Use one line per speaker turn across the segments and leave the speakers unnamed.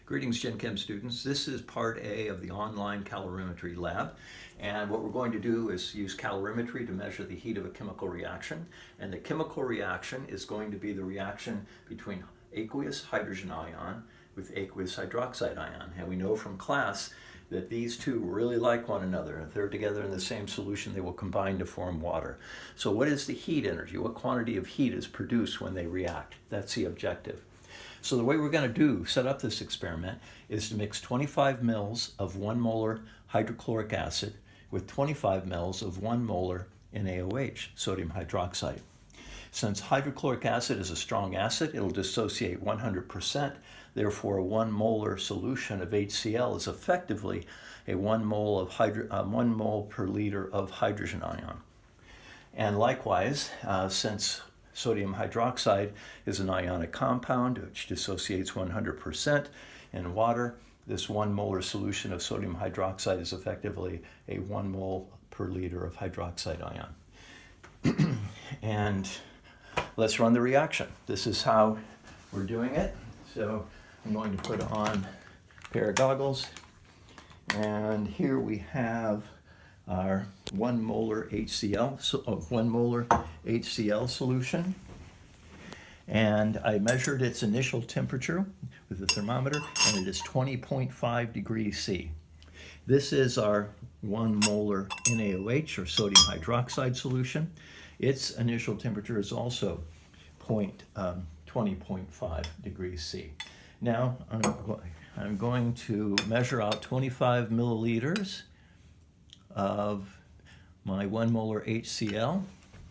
Greetings, Gen Chem students. This is part A of the online calorimetry lab. And what we're going to do is use calorimetry to measure the heat of a chemical reaction. And the chemical reaction is going to be the reaction between aqueous hydrogen ion with aqueous hydroxide ion. And we know from class that these two really like one another. If they're together in the same solution, they will combine to form water. So what is the heat energy? What quantity of heat is produced when they react? That's the objective. So the way we're going to set up this experiment is to mix 25 mils of 1 molar hydrochloric acid with 25 mils of 1 molar NaOH, sodium hydroxide. Since hydrochloric acid is a strong acid, it'll dissociate 100%. Therefore, a 1 molar solution of HCl is effectively a 1 mole per liter of hydrogen ion. And likewise, since sodium hydroxide is an ionic compound which dissociates 100% in water, this 1 molar solution of sodium hydroxide is effectively a 1 mole per liter of hydroxide ion. And let's run the reaction. This is how we're doing it. So I'm going to put on a pair of goggles, and here we have our 1 molar HCl, 1 molar HCl solution. And I measured its initial temperature with the thermometer, and it is 20.5 degrees C. This is our 1 molar NaOH, or sodium hydroxide solution. Its initial temperature is also 20.5 degrees C. Now I'm going to measure out 25 milliliters of my 1 molar HCl,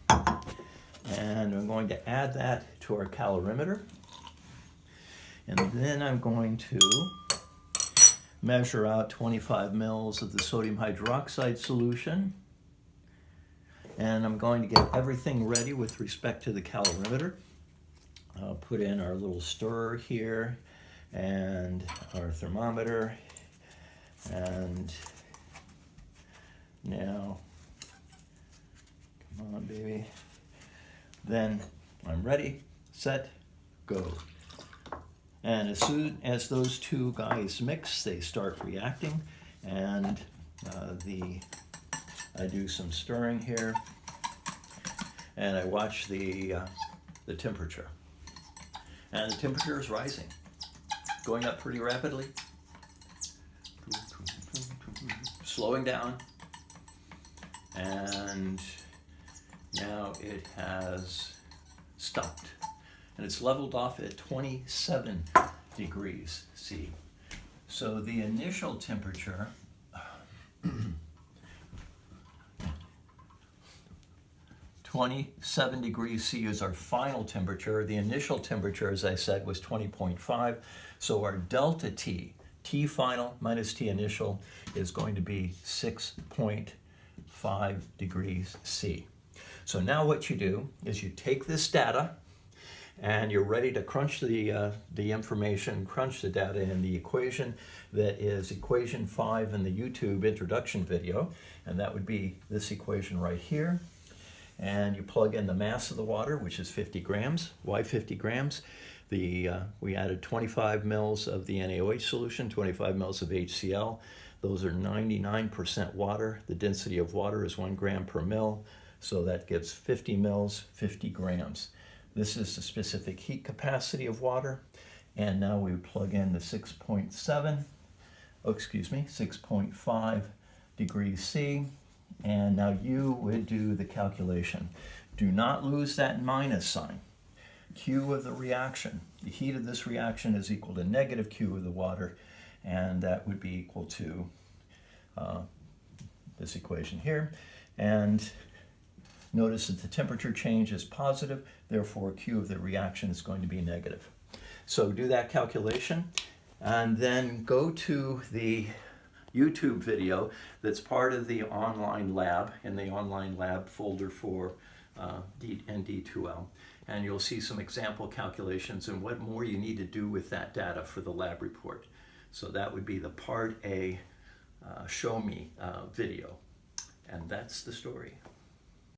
and I'm going to add that to our calorimeter, and then I'm going to measure out 25 mils of the sodium hydroxide solution, and I'm going to get everything ready with respect to the calorimeter. I'll put in our little stirrer here and our thermometer, and now, come on, baby. Then I'm ready, set, go. And as soon as those two guys mix, they start reacting, and I do some stirring here, and I watch the temperature. And the temperature is rising, going up pretty rapidly, slowing down, and now it has stopped, and it's leveled off at 27 degrees C. So the initial temperature 27 degrees C is our final temperature. The initial temperature, as I said, was 20.5. So our delta T, T final minus T initial, is going to be 6.5 degrees C. So now what you do is you take this data and you're ready to crunch the information, crunch the data in the equation that is equation 5 in the YouTube introduction video, and that would be this equation right here. And you plug in the mass of the water, which is 50 grams. Why 50 grams? We added 25 mils of the NaOH solution, 25 mils of HCl. Those are 99% water. The density of water is 1 gram per mil, so that gives 50 mils, 50 grams. This is the specific heat capacity of water. And now we plug in the 6.5 degrees C. And now you would do the calculation. Do not lose that minus sign. Q of the reaction. The heat of this reaction is equal to negative Q of the water, and that would be equal to this equation here. And notice that the temperature change is positive, therefore Q of the reaction is going to be negative. So do that calculation, and then go to the YouTube video that's part of the online lab, in the online lab folder for ND2L. And you'll see some example calculations and what more you need to do with that data for the lab report. So that would be the part A show me video. And that's the story.